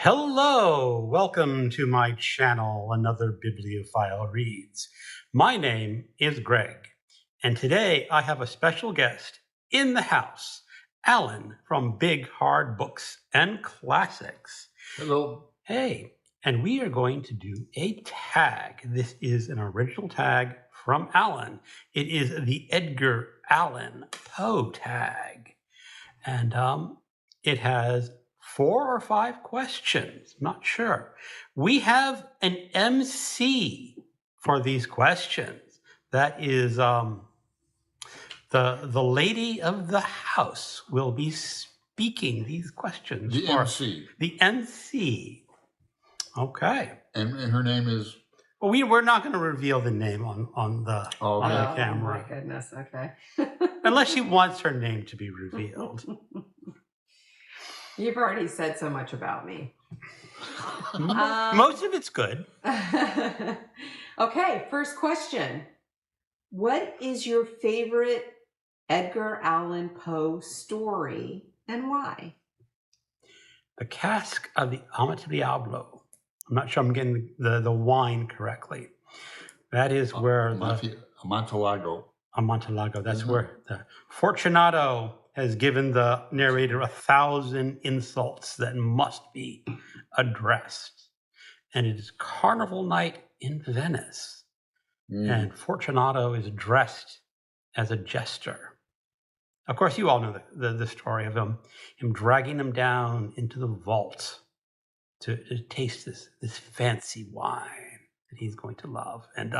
Hello, welcome to my channel, Another Bibliophile Reads. My name is Greg, and today I have a special guest in the house, Alan from Big Hard Books and Classics. Hello. Hey, and we are going to do a tag. This is an original tag from Alan. It is the Edgar Allan Poe Tag. And it has 4 or 5 questions, not sure. We have an MC for these questions. That is the lady of the house will be speaking these questions. The MC. The MC. Okay. And her name is? Well, we're not going to reveal the name on the camera. Oh my goodness, okay. Unless she wants her name to be revealed. You've already said so much about me. Most of it's good. Okay, first question. What is your favorite Edgar Allan Poe story and why? The Cask of the Amontillado. I'm not sure I'm getting the wine correctly. That is where Amontillado. Amontillado. That's where the Fortunato has given the narrator 1,000 insults that must be addressed. And it is Carnival Night in Venice. And Fortunato is dressed as a jester. Of course, you all know the story of him dragging him down into the vault to taste this fancy wine that he's going to love. And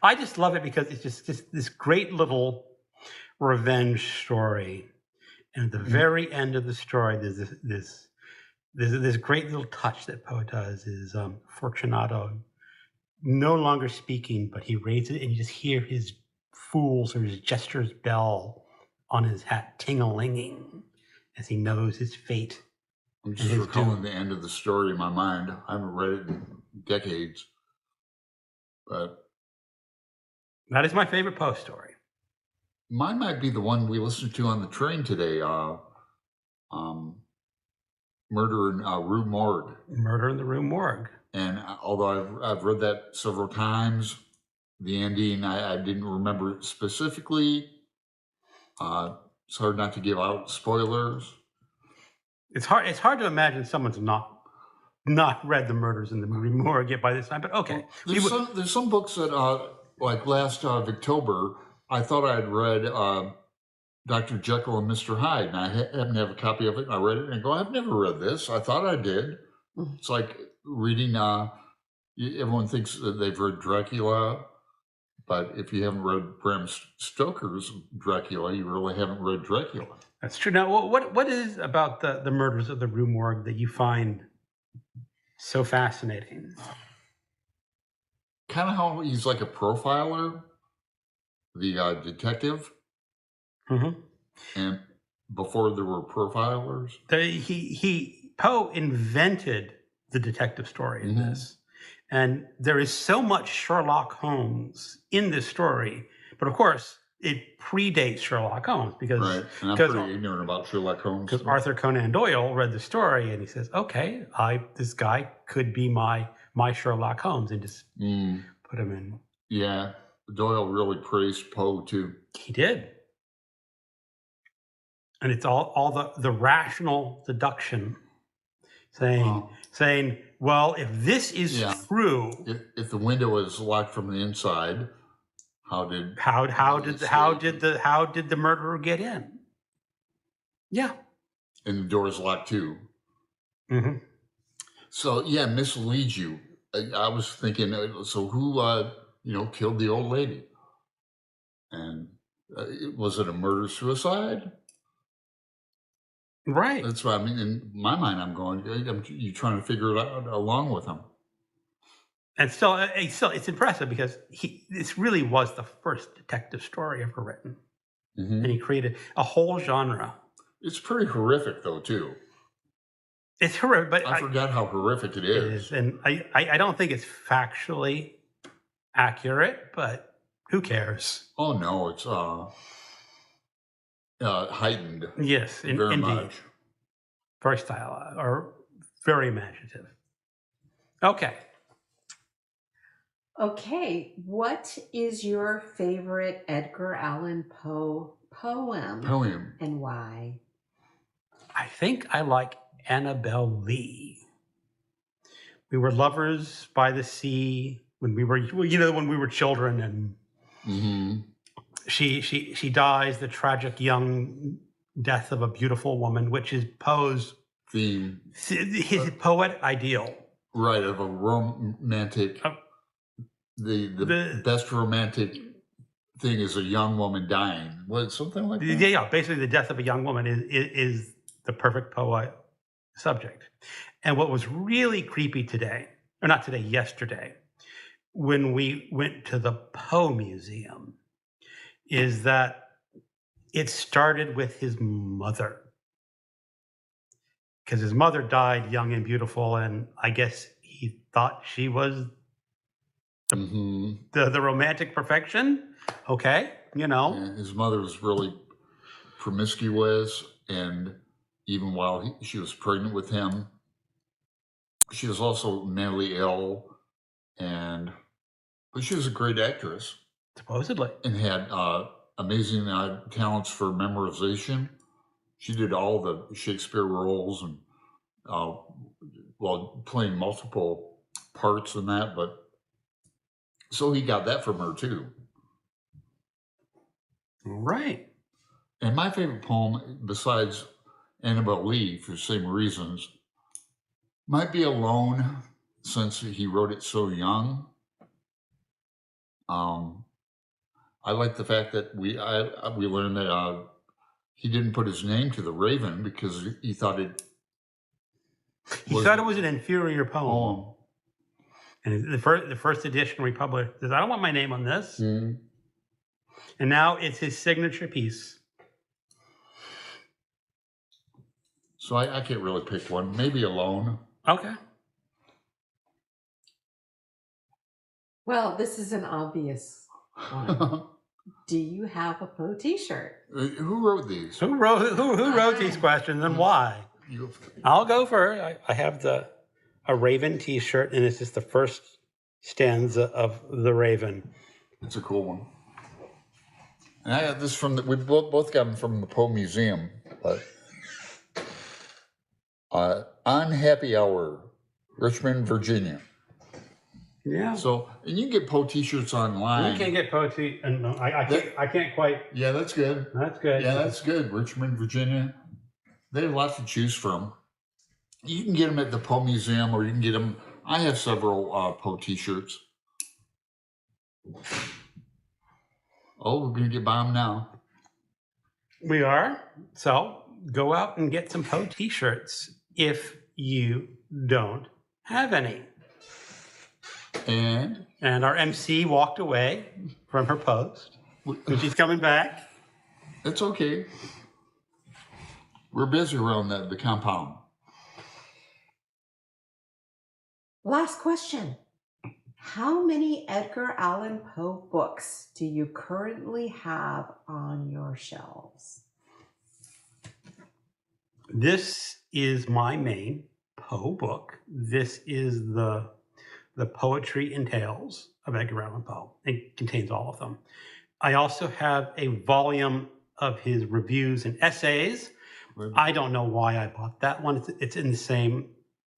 I just love it because it's just this great little revenge story. And at the very end of the story, there's this great little touch that Poe does is Fortunato no longer speaking, but he raises it and you just hear his fool's or his jester's bell on his hat ting-a-linging as he knows his fate. I'm just recalling the end of the story in my mind. I haven't read it in decades. But that is my favorite Poe story. Mine might be the one we listened to on the train today, Murder in Rue Morgue. Murder in the Rue Morgue. And although I've read that several times, the ending, I didn't remember it specifically. It's hard not to give out spoilers. It's hard to imagine someone's not read the Murders in the Rue Morgue yet by this time, but okay. There's some books that, like last October, I thought I had read Dr. Jekyll and Mr. Hyde, and I happen to have a copy of it, and I read it, and I go, I've never read this. I thought I did. It's like reading, everyone thinks that they've read Dracula, but if you haven't read Bram Stoker's Dracula, you really haven't read Dracula. That's true. Now, what is about the Murders of the Rue Morgue that you find so fascinating? Kind of how he's like a profiler, the detective. Mm-hmm. And before there were profilers. Poe invented the detective story in this. And there is so much Sherlock Holmes in this story. But of course, it predates Sherlock Holmes because... Right, and I'm pretty ignorant about Sherlock Holmes. Because Arthur Conan Doyle read the story and he says, okay, this guy could be my Sherlock Holmes, and just put him in. Yeah, Doyle really praised Poe too. He did. And it's all the rational deduction saying, well, if this is true, if the window is locked from the inside, how did the murderer get in? Yeah, and the door is locked too. Mm-hmm. So yeah, misleads you. I was thinking, so who killed the old lady? And was it a murder suicide? Right. That's what I mean. In my mind, I'm going, you trying to figure it out along with him. And still, it's impressive because this really was the first detective story ever written. And he created a whole genre. It's pretty horrific, though, too. It's horrific, but I forgot how horrific it is. And I don't think it's factually accurate, but who cares? Oh, no, it's heightened. Yes, very indeed. much. Very style or very imaginative. Okay. Okay, what is your favorite Edgar Allan Poe poem and why? I think I like Annabel Lee. We were lovers by the sea when we were, when we were children, and she dies the tragic young death of a beautiful woman, which is Poe's his poetic ideal. Right, of a romantic. The best romantic thing is a young woman dying. What, something like that? Yeah. Basically, the death of a young woman is the perfect Poe subject. And what was really creepy today, or not today, yesterday, when we went to the Poe Museum, is that it started with his mother. Because his mother died young and beautiful, and I guess he thought she was the romantic perfection. Okay, Yeah, his mother was really promiscuous, and even while she was pregnant with him, she was also mentally ill, but she was a great actress. Supposedly. And had amazing talents for memorization. She did all the Shakespeare roles and playing multiple parts in that, but so he got that from her too. Right. And my favorite poem, besides Annabel Lee, for the same reasons, might be Alone, since he wrote it so young. I like the fact that we learned that he didn't put his name to the Raven because he thought it. He thought it was an inferior poem. And the first edition we published says, I don't want my name on this. And now it's his signature piece. So I can't really pick one. Maybe Alone. Okay. Well, this is an obvious one. Do you have a Poe t-shirt? Who wrote these? Who wrote these questions and why? I'll go for I have a Raven t-shirt, and it's just the first stanza of the Raven. It's a cool one. And I got this we both got them from the Poe Museum. On Happy Hour, Richmond, Virginia. Yeah. So, and you can get Poe t-shirts online. You can get Poe t-shirts. No, I can't quite. Yeah, that's good. That's good. Yeah, that's good. Richmond, Virginia. They have lots to choose from. You can get them at the Poe Museum, or you can get them. I have several Poe t-shirts. Oh, we're going to get by them now. We are. So go out and get some Poe t-shirts if you don't have any. And our MC walked away from her post. And she's coming back. It's okay. We're busy around the compound. Last question. How many Edgar Allan Poe books do you currently have on your shelves? This is my main Poe book. This is the Poetry and Tales of Edgar Allan Poe. It contains all of them. I also have a volume of his reviews and essays. I don't know why I bought that one. It's in the same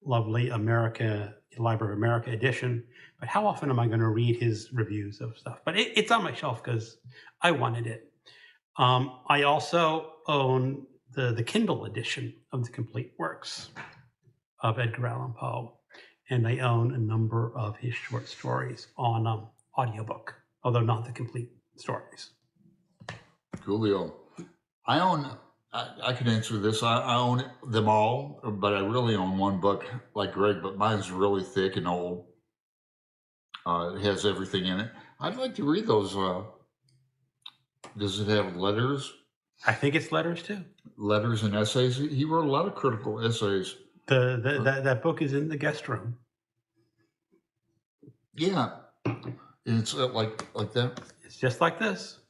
lovely Library of America edition. But how often am I going to read his reviews of stuff? But it's on my shelf because I wanted it. I also own the Kindle edition of the complete works of Edgar Allan Poe. And I own a number of his short stories on audiobook, although not the complete stories. Coolio. I can answer this. I own them all, but I really own one book like Greg, but mine's really thick and old. It has everything in it. I'd like to read those. Does it have letters? I think it's letters too. Letters and essays. He wrote a lot of critical essays. That book is in the guest room. Yeah, and it's like that. It's just like this.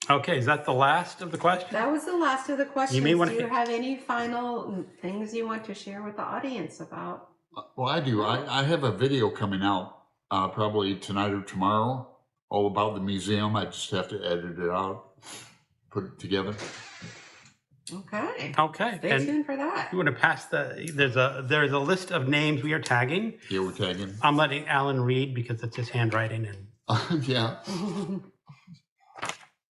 Okay, is that the last of the questions? That was the last of the questions. may wanna- Do you have any final things you want to share with the audience about? Well, I do. I have a video coming out probably tonight or tomorrow, all about the museum. I just have to edit it out, put it together. Okay. Okay. Stay And tuned for that. you want to pass there's a list of names we are tagging. Yeah, we're tagging. I'm letting Alan read because it's his handwriting. And Yeah.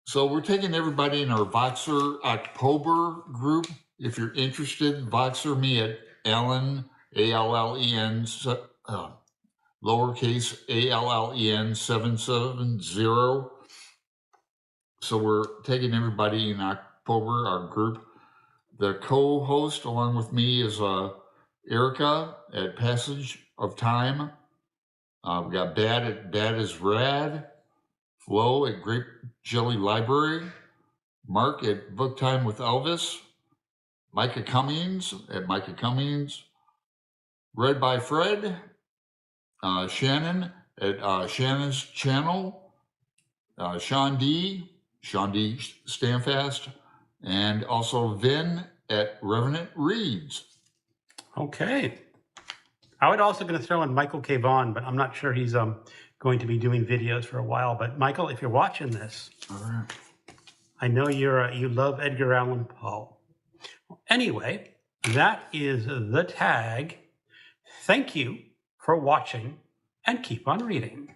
So we're taking everybody in our Voxer October group. If you're interested, Voxer me at Allen, ALLEN, lowercase ALLEN 770. So we're taking everybody in October, our group. The co-host along with me is Erica at Passage of Time. We got Bad is Rad, Flo at Grape Jelly Library, Mark at Book Time with Elvis, Micah Cummings at Micah Cummings, Read by Fred, Shannon at Shannon's Channel, Shawn D Standfast, and also Vin at Revenant Reads. okay. I would also going to throw in Michael K. Vaughn, but I'm not sure he's going to be doing videos for a while. But Michael, if you're watching this, All right. I know you love Edgar Allan Poe. Anyway, that is the tag. Thank you for watching and keep on reading.